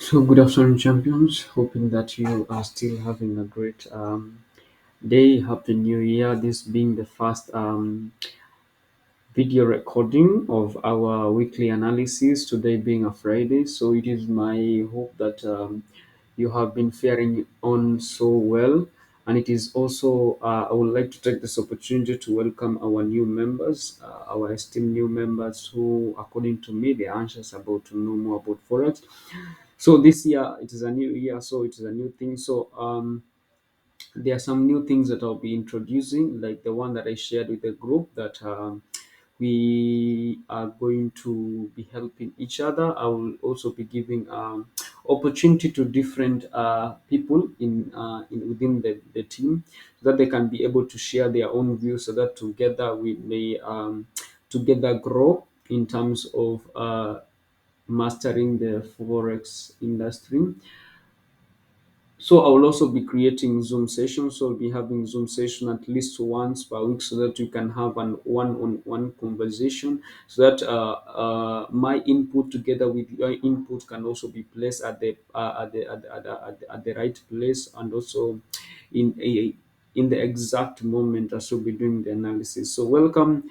So, good afternoon, champions. Hoping that you are still having a great day. Happy New Year. This being the first video recording of our weekly analysis, today being a Friday. So, it is my hope that you have been faring on so well. And it is also, I would like to take this opportunity to welcome our new members, our esteemed new members who, according to me, they are anxious about to know more about Forex. So this year it is a new year, so it is a new thing. So there are some new things that I'll be introducing, like the one that I shared with the group that we are going to be helping each other. I will also be giving opportunity to different people in within the team, so that they can be able to share their own views, so that together we may together grow in terms of mastering the forex industry. So I will also be creating Zoom sessions. So I'll be having Zoom session at least once per week, so that you can have an one-on-one conversation. So that my input together with your input can also be placed at the right place, and also in a in the exact moment as we'll be doing the analysis. So welcome.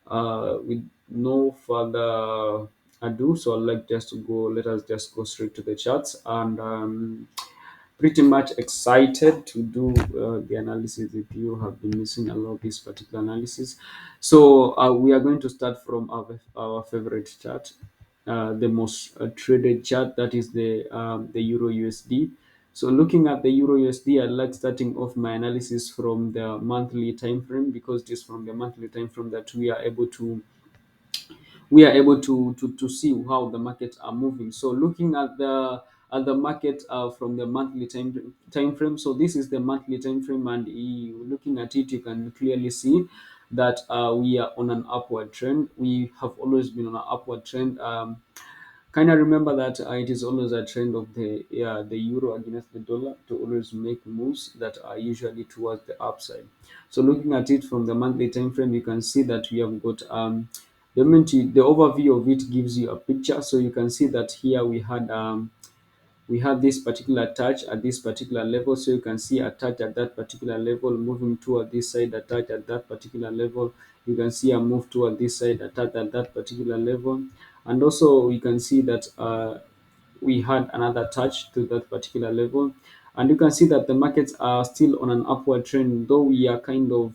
With no further ado, so I'd like just to go. Let us just go straight to the charts, and pretty much excited to do the analysis with you. Have been missing a lot of this particular analysis. So we are going to start from our favorite chart, the most traded chart, that is the Euro USD. So looking at the Euro USD, I like starting off my analysis from the monthly time frame, because it is from the monthly time frame that we are able to see how the markets are moving. So looking at the market from the monthly time frame. So this is the monthly time frame, and looking at it, you can clearly see that we are on an upward trend. We have always been on an upward trend. Kind of remember that it is always a trend of the euro against the dollar to always make moves that are usually towards the upside. So looking at it from the monthly time frame, you can see that we have got the overview of it gives you a picture. So you can see that here we have this particular touch at this particular level. So you can see a touch at that particular level, moving toward this side, a touch at that particular level. You can see a move toward this side, a touch at that particular level. And also we can see that we had another touch to that particular level. And you can see that the markets are still on an upward trend, though we are kind of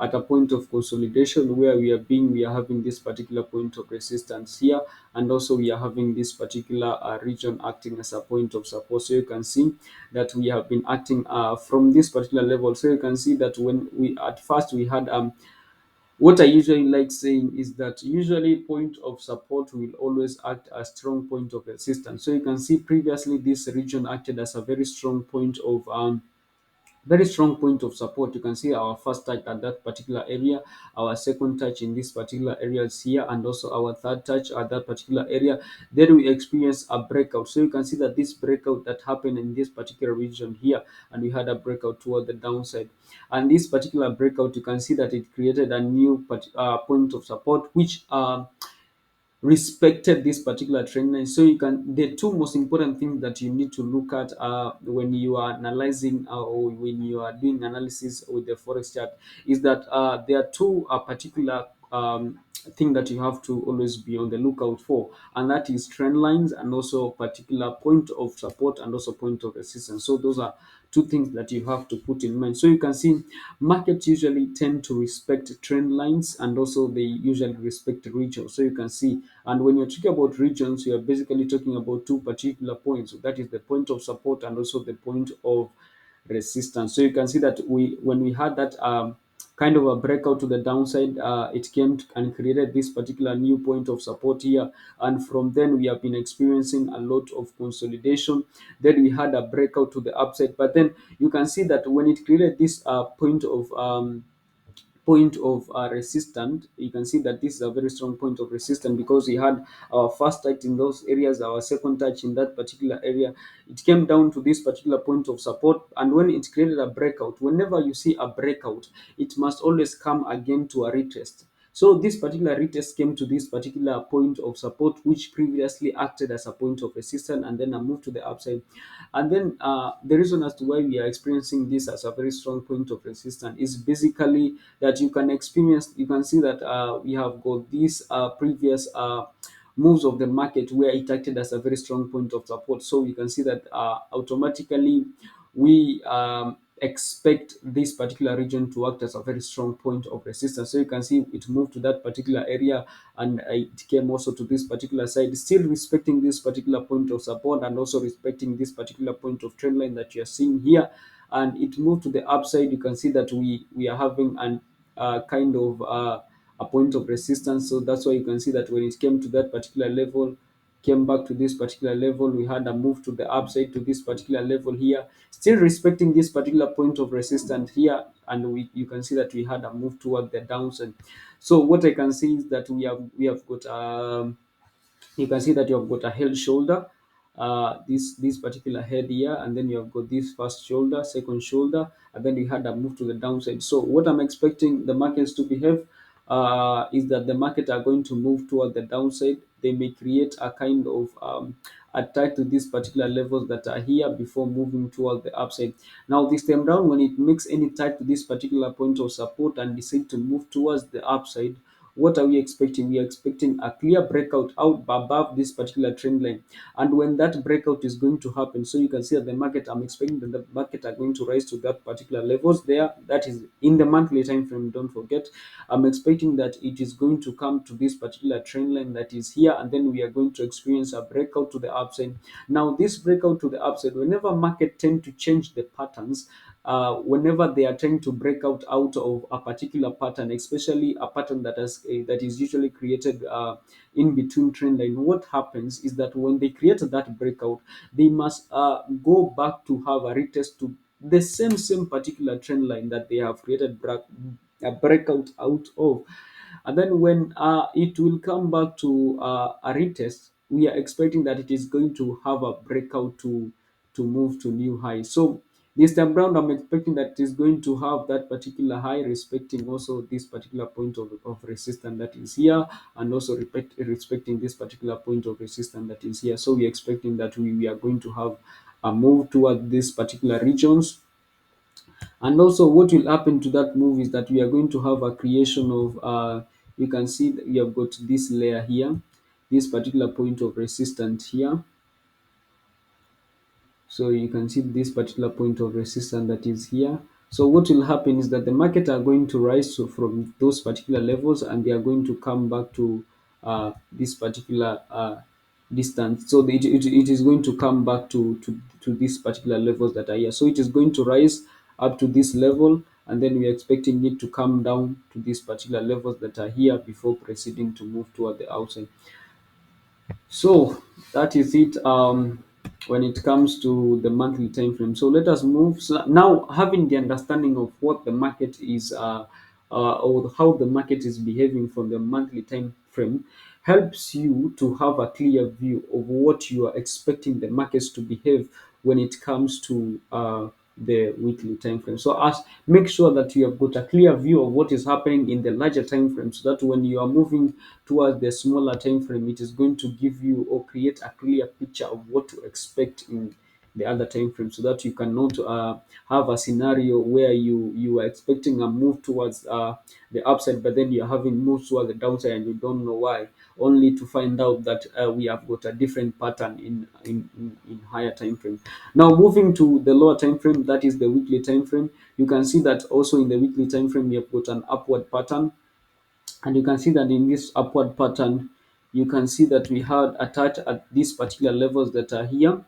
at a point of consolidation, where we are having this particular point of resistance here, and also we are having this particular region acting as a point of support. So you can see that we have been acting from this particular level. So you can see that when we at first we had what I usually like saying is that usually point of support will always act as strong point of resistance. So you can see previously this region acted as a very strong point of support. You can see our first touch at that particular area, our second touch in this particular area is here, and also our third touch at that particular area. Then we experience a breakout. So you can see that this breakout that happened in this particular region here, and we had a breakout toward the downside. And this particular breakout, you can see that it created a new point of support, which respected this particular trend line. So you can the two most important things that you need to look at when you are analyzing or when you are doing analysis with the forex chart is that there are two particular thing that you have to always be on the lookout for, and that is trend lines, and also particular point of support, and also point of resistance. So those are two things that you have to put in mind. So you can see markets usually tend to respect trend lines, and also they usually respect regions. So you can see, and when you're talking about regions, you are basically talking about two particular points. So that is the point of support and also the point of resistance. So you can see that when we had that kind of a breakout to the downside, it came and created this particular new point of support here, and from then we have been experiencing a lot of consolidation. Then we had a breakout to the upside, but then you can see that when it created this point of resistance, you can see that this is a very strong point of resistance, because we had our first touch in those areas, our second touch in that particular area. It came down to this particular point of support, and when it created a breakout, whenever you see a breakout, it must always come again to a retest. So this particular retest came to this particular point of support, which previously acted as a point of resistance, and then I moved to the upside. And then the reason as to why we are experiencing this as a very strong point of resistance is basically that you can see that we have got these previous moves of the market where it acted as a very strong point of support. So you can see that automatically we expect this particular region to act as a very strong point of resistance. So you can see it moved to that particular area, and it came also to this particular side, still respecting this particular point of support and also respecting this particular point of trend line that you are seeing here. And it moved to the upside. You can see that we are having an kind of a point of resistance. So that's why you can see that when it came to that particular level, came back to this particular level, we had a move to the upside to this particular level here, still respecting this particular point of resistance here, and you can see that we had a move toward the downside. So what I can see is that we have got you can see that you have got a head shoulder, this particular head here, and then you have got this first shoulder, second shoulder, and then you had a move to the downside. So what I'm expecting the markets to behave is that the market are going to move toward the downside. They may create a kind of attack to these particular levels that are here before moving toward the upside. Now this time round, when it makes any type to this particular point of support and decide to move towards the upside, what are we expecting? We are expecting a clear breakout out above this particular trend line. And when that breakout is going to happen, so you can see that the market, I'm expecting that the market are going to rise to that particular levels there. That is in the monthly time frame, don't forget. I'm expecting that it is going to come to this particular trend line that is here, and then we are going to experience a breakout to the upside. Now, this breakout to the upside, whenever market tend to change the patterns, whenever they are trying to break out of a particular pattern, especially a pattern that is usually created in between trend line, what happens is that when they create that breakout, they must go back to have a retest to the same particular trend line that they have created a breakout out of. And then when it will come back to a retest, we are expecting that it is going to have a breakout to move to new high. So this time round, I'm expecting that it is going to have that particular high, respecting also this particular point of resistance that is here, and also respecting this particular point of resistance that is here. So we're expecting that we are going to have a move toward these particular regions. And also what will happen to that move is that we are going to have a creation of you can see that we have got this layer here, this particular point of resistance here. So you can see this particular point of resistance that is here. So what will happen is that the market are going to rise from those particular levels, and they are going to come back to this particular distance. So it is going to come back to these particular levels that are here. So it is going to rise up to this level, and then we are expecting it to come down to these particular levels that are here before proceeding to move toward the outside. So that is it when it comes to the monthly time frame. So let us move. So now, having the understanding of what the market is or how the market is behaving from the monthly time frame, helps you to have a clear view of what you are expecting the markets to behave when it comes to the weekly time frame. So as make sure that you have got a clear view of what is happening in the larger time frame, so that when you are moving towards the smaller time frame, it is going to give you or create a clear picture of what to expect in the other time frame, so that you cannot have a scenario where you are expecting a move towards the upside, but then you're having moves towards the downside and you don't know why, only to find out that we have got a different pattern in higher time frame. Now moving to the lower time frame, that is the weekly time frame, you can see that also in the weekly time frame we have got an upward pattern. And you can see that in this upward pattern, you can see that we had a touch at these particular levels that are here.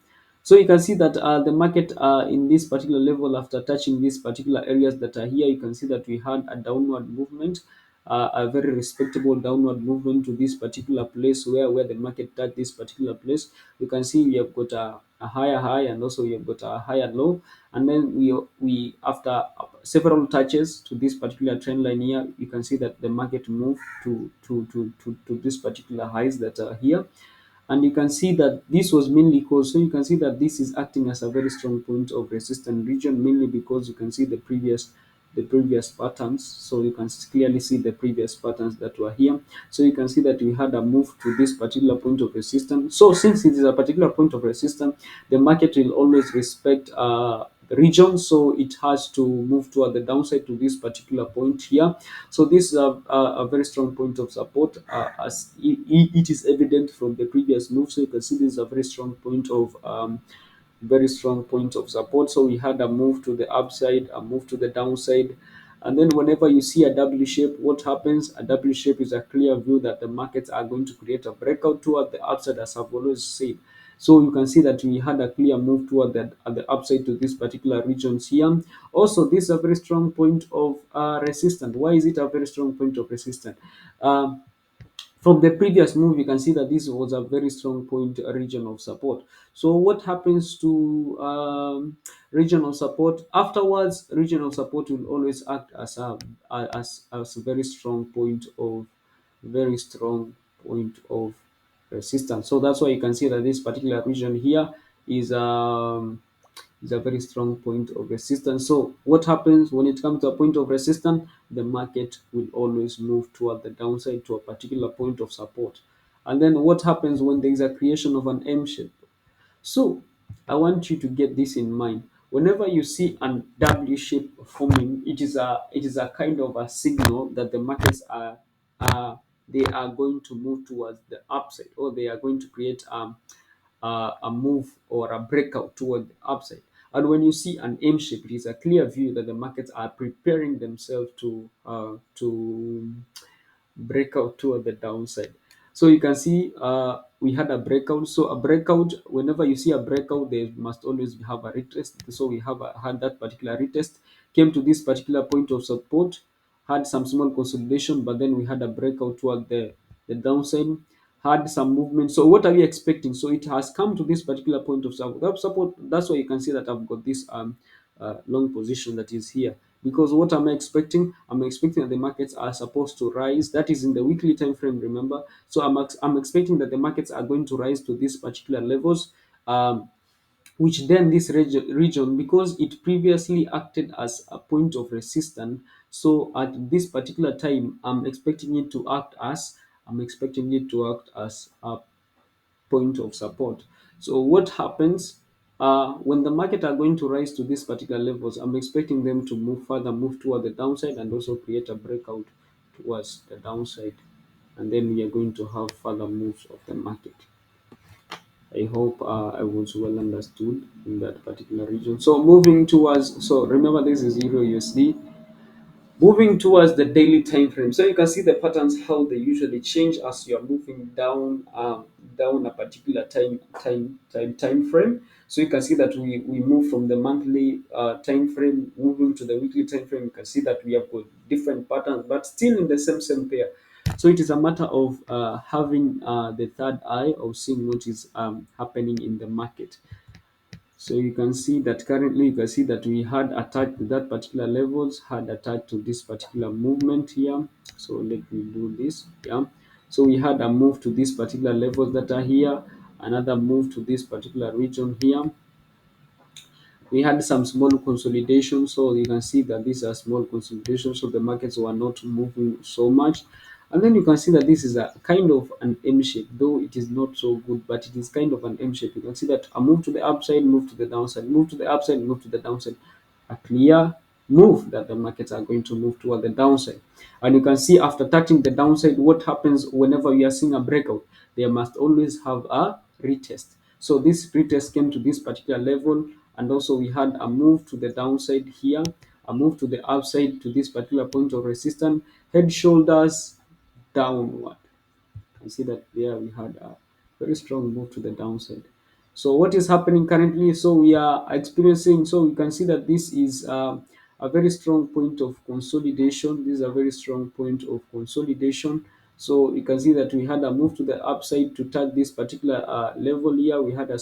So you can see that the market in this particular level, after touching these particular areas that are here, you can see that we had a downward movement, a very respectable downward movement to this particular place where the market touched this particular place. You can see we have got a higher high, and also we have got a higher low. And then we after several touches to this particular trend line here, you can see that the market moved to this particular highs that are here. And you can see that this was mainly caused, so you can see that this is acting as a very strong point of resistance region, mainly because you can see the previous the previous patterns. So you can clearly see the previous patterns that were here. So you can see that we had a move to this particular point of resistance. So since it is a particular point of resistance, the market will always respect the region, so it has to move toward the downside to this particular point here. So this is a very strong point of support, as it is evident from the previous move. So you can see this is a very strong point of support. So we had a move to the upside, a move to the downside. And then whenever you see a W shape, what happens? A W shape is a clear view that the markets are going to create a breakout toward the upside, as I've always said. So you can see that we had a clear move toward the upside to this particular regions here. Also, this is a very strong point of resistance. Why is it a very strong point of resistance? Um, from the previous move, you can see that this was a very strong point region of support. So what happens to region of support afterwards? Region of support will always act as a very strong point of resistance. So that's why you can see that this particular region here is um is a very strong point of resistance. So what happens when it comes to a point of resistance? The market will always move toward the downside to a particular point of support. And then what happens when there is a creation of an M shape? So I want you to get this in mind. Whenever you see an W shape forming, it is a kind of a signal that the markets they are going to move towards the upside, or they are going to create a move or a breakout toward the upside. And when you see an M shape, it is a clear view that the markets are preparing themselves to break out toward the downside. So you can see we had a breakout. So a breakout, whenever you see a breakout, they must always have a retest. So we had that particular retest, came to this particular point of support, had some small consolidation, but then we had a breakout toward the downside, had some movement. So what are we expecting? So it has come to this particular point of support. That's why you can see that I've got this long position that is here. Because what am I expecting? I'm expecting that the markets are supposed to rise. That is in the weekly time frame, remember. So I'm expecting that the markets are going to rise to these particular levels. Which then this region, because it previously acted as a point of resistance, so at this particular time I'm expecting it to act as a point of support. So what happens when the market are going to rise to these particular levels? I'm expecting them to move toward the downside, and also create a breakout towards the downside, and then we are going to have further moves of the market. I hope I was well understood in that particular region. So moving towards, so remember this is Euro USD. Moving towards the daily time frame, so you can see the patterns how they usually change as you are moving down a particular time frame. So you can see that we move from the monthly time frame moving to the weekly time frame. You can see that we have got different patterns, but still in the same pair. So it is a matter of having the third eye of seeing what is happening in the market. So you can see that currently you can see that we had attacked to that particular levels, had attacked to this particular movement here. So let me do this. Yeah. So we had a move to these particular levels that are here, another move to this particular region here. We had some small consolidation, so you can see that these are small consolidations, so the markets were not moving so much. And then you can see that this is a kind of an M shape, though it is not so good, but it is kind of an M shape. You can see that a move to the upside, move to the downside, move to the upside, move to the downside. A clear move that the markets are going to move toward the downside. And you can see after touching the downside, what happens whenever you are seeing a breakout? They must always have a retest. So this retest came to this particular level, and also we had a move to the downside here, a move to the upside to this particular point of resistance, head shoulders downward. You see that there we had a very strong move to the downside. So what is happening currently? So we are experiencing, so you can see that this is a very strong point of consolidation. This is a very strong point of consolidation. So you can see that we had a move to the upside to touch this particular level here. We had a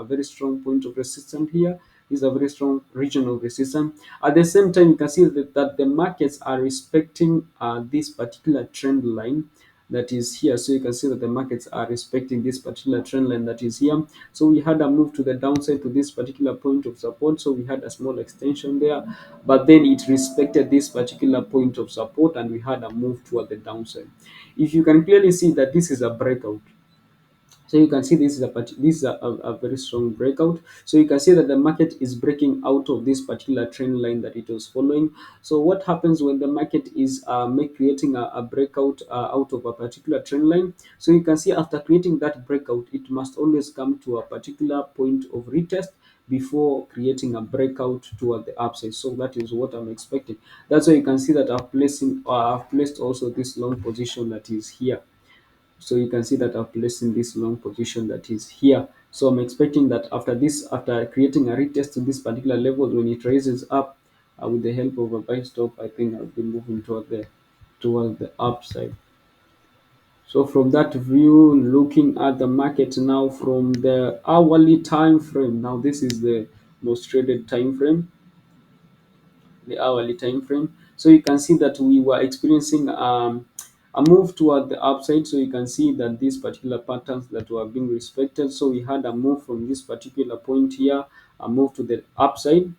very strong point of resistance here. This is a very strong region of resistance. At the same time, you can see that the markets are respecting this particular trend line, that is here. So you can see that the markets are respecting this particular trend line that is here. So we had a move to the downside to this particular point of support. So we had a small extension there, but then it respected this particular point of support and we had a move toward the downside. If you can clearly see that this is a breakout, so you can see this is a very strong breakout. So you can see that the market is breaking out of this particular trend line that it was following. So what happens when the market is creating a breakout out of a particular trend line? So you can see after creating that breakout, it must always come to a particular point of retest before creating a breakout toward the upside. So that is what I'm expecting. That's why you can see that I've placed also this long position that is here. So you can see that I've placed in this long position that is here. So I'm expecting that after this, after creating a retest to this particular level, when it raises up with the help of a buy stop, I think I'll be moving toward the upside. So from that view, looking at the market now from the hourly time frame. Now this is the most traded time frame, the hourly time frame. So you can see that we were experiencing a move toward the upside. So you can see that these particular patterns that were being respected. So we had a move from this particular point here, a move to the upside,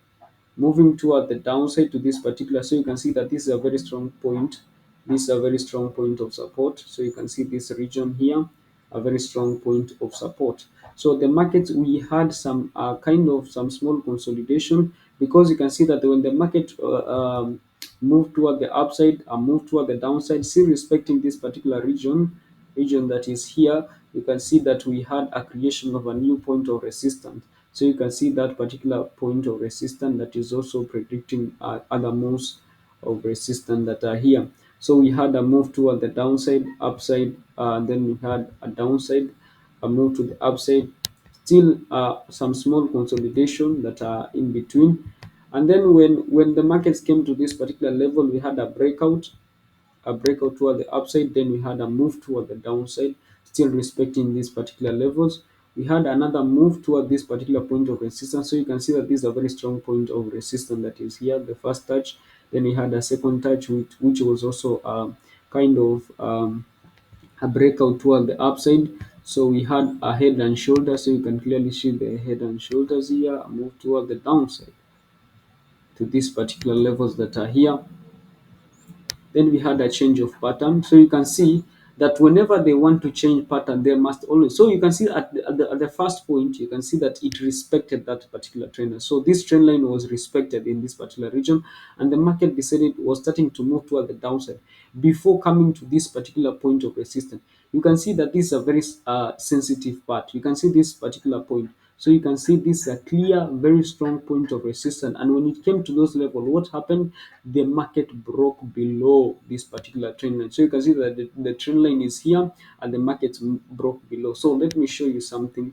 moving toward the downside to this particular. So you can see that this is a very strong point. This is a very strong point of support. So you can see this region here, a very strong point of support. So the market, we had some kind of some small consolidation, because you can see that when the market moved toward the upside and moved toward the downside, still respecting this particular region that is here, you can see that we had a creation of a new point of resistance. So you can see that particular point of resistance that is also predicting other moves of resistance that are here. So we had a move toward the downside, upside, then we had a downside, a move to the upside, still some small consolidation that are in between. And then when the markets came to this particular level, we had a breakout toward the upside, then we had a move toward the downside, still respecting these particular levels. We had another move toward this particular point of resistance. So you can see that this is a very strong point of resistance that is here, the first touch. Then we had a second touch, which was also kind of a breakout toward the upside. So we had a head and shoulder. So you can clearly see the head and shoulders here, a move toward the downside to these particular levels that are here. Then we had a change of pattern. So you can see that whenever they want to change pattern, they must always. So you can see at the first point, you can see that it respected that particular trend line. So this trend line was respected in this particular region, and the market decided was starting to move toward the downside before coming to this particular point of resistance. You can see that this is a very sensitive part. You can see this particular point. So you can see this is a clear, very strong point of resistance. And when it came to those levels, what happened? The market broke below this particular trend line. So you can see that the trend line is here and the market broke below. So let me show you something.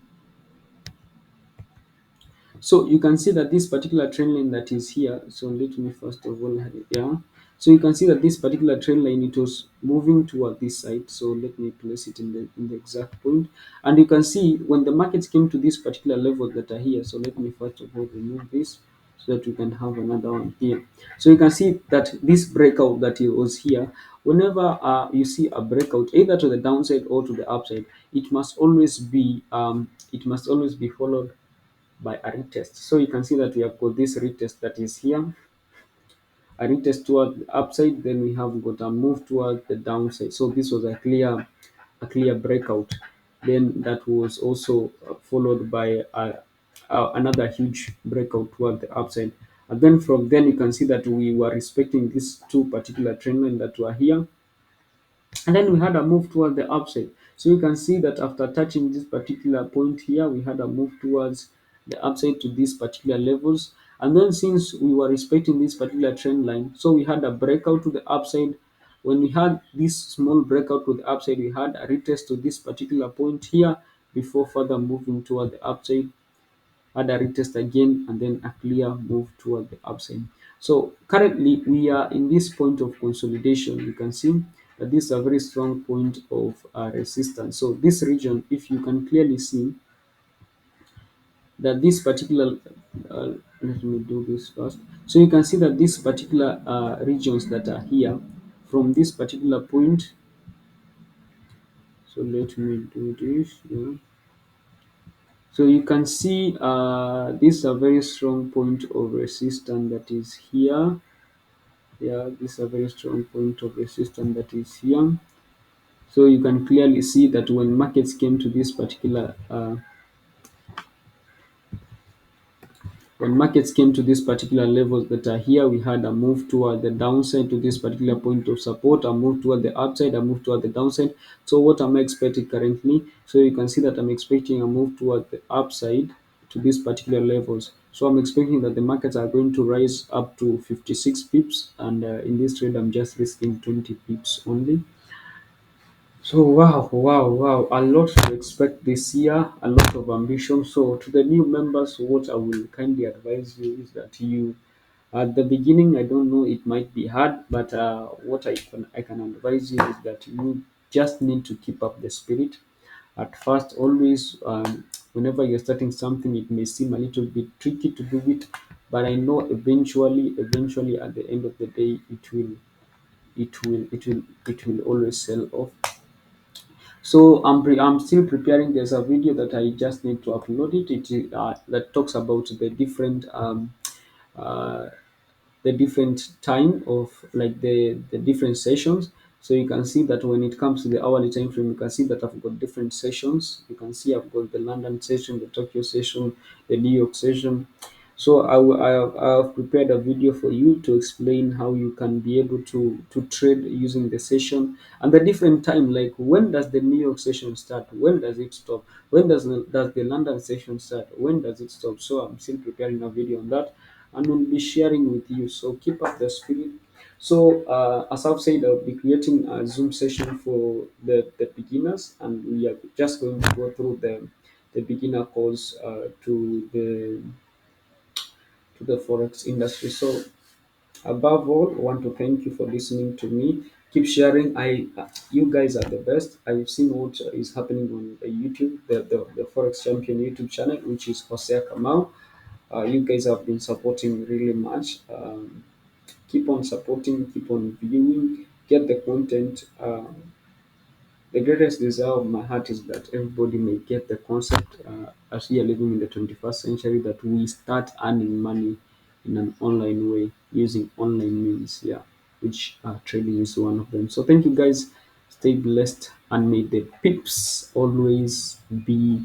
So you can see that this particular trend line that is here. So let me first of all have it here. So you can see that this particular trend line, it was moving toward this side. So let me place it in the exact point. And you can see when the markets came to this particular level that are here. So let me first of all remove this so that we can have another one here. So you can see that this breakout that it was here, whenever you see a breakout either to the downside or to the upside, it must always be followed by a retest. So you can see that we have got this retest that is here, a retest toward the upside, then we have got a move toward the downside. So this was a clear breakout. Then that was also followed by another huge breakout toward the upside. And then from then you can see that we were respecting these two particular trend lines that were here, and then we had a move toward the upside. So you can see that after touching this particular point here, we had a move towards the upside to these particular levels. And then since we were respecting this particular trend line, so we had a breakout to the upside. When we had this small breakout to the upside, we had a retest to this particular point here before further moving toward the upside, had a retest again, and then a clear move toward the upside. So currently we are in this point of consolidation. You can see that this is a very strong point of resistance. So this region, if you can clearly see that this particular, let me do this first. So you can see that these particular regions that are here, from this particular point So let me do this. Yeah. So you can see this is a very strong point of resistance that is here. Yeah, this is a very strong point of resistance that is here. So you can clearly see that when markets came to this particular when markets came to these particular levels that are here, we had a move toward the downside to this particular point of support, a move toward the upside, a move toward the downside. So what am I expecting currently? So you can see that I'm expecting a move toward the upside to these particular levels. So I'm expecting that the markets are going to rise up to 56 pips, and in this trade, I'm just risking 20 pips only. So wow, wow, wow, a lot to expect this year, a lot of ambition. So to the new members, what I will kindly advise you is that you, at the beginning, I don't know, it might be hard, but what I can advise you is that you just need to keep up the spirit. At first, always, whenever you're starting something, it may seem a little bit tricky to do it, but I know eventually, at the end of the day, it will always sell off. So I'm still preparing. There's a video that I just need to upload it. That talks about uh, the different time of like the different sessions. So you can see that when it comes to the hourly time frame, you can see that I've got different sessions. You can see I've got the London session, the Tokyo session, the New York session. So I have prepared a video for you to explain how you can be able to trade using the session and the different time. Like when does the New York session start? When does it stop? When does the London session start? When does it stop? So I'm still preparing a video on that and will be sharing with you. So keep up the spirit. So as I've said, I'll be creating a Zoom session for the beginners, and we are just going to go through the beginner course to the forex industry. So above all, I want to thank you for listening to me. Keep sharing. You guys are the best. I've seen what is happening on YouTube, the Forex Champion YouTube channel, which is Jose Kamau. You guys have been supporting really much. Keep on supporting, keep on viewing, get the content. The greatest desire of my heart is that everybody may get the concept as we are living in the 21st century, that we start earning money in an online way using online means, yeah, which trading is one of them. So thank you guys. Stay blessed and may the pips always be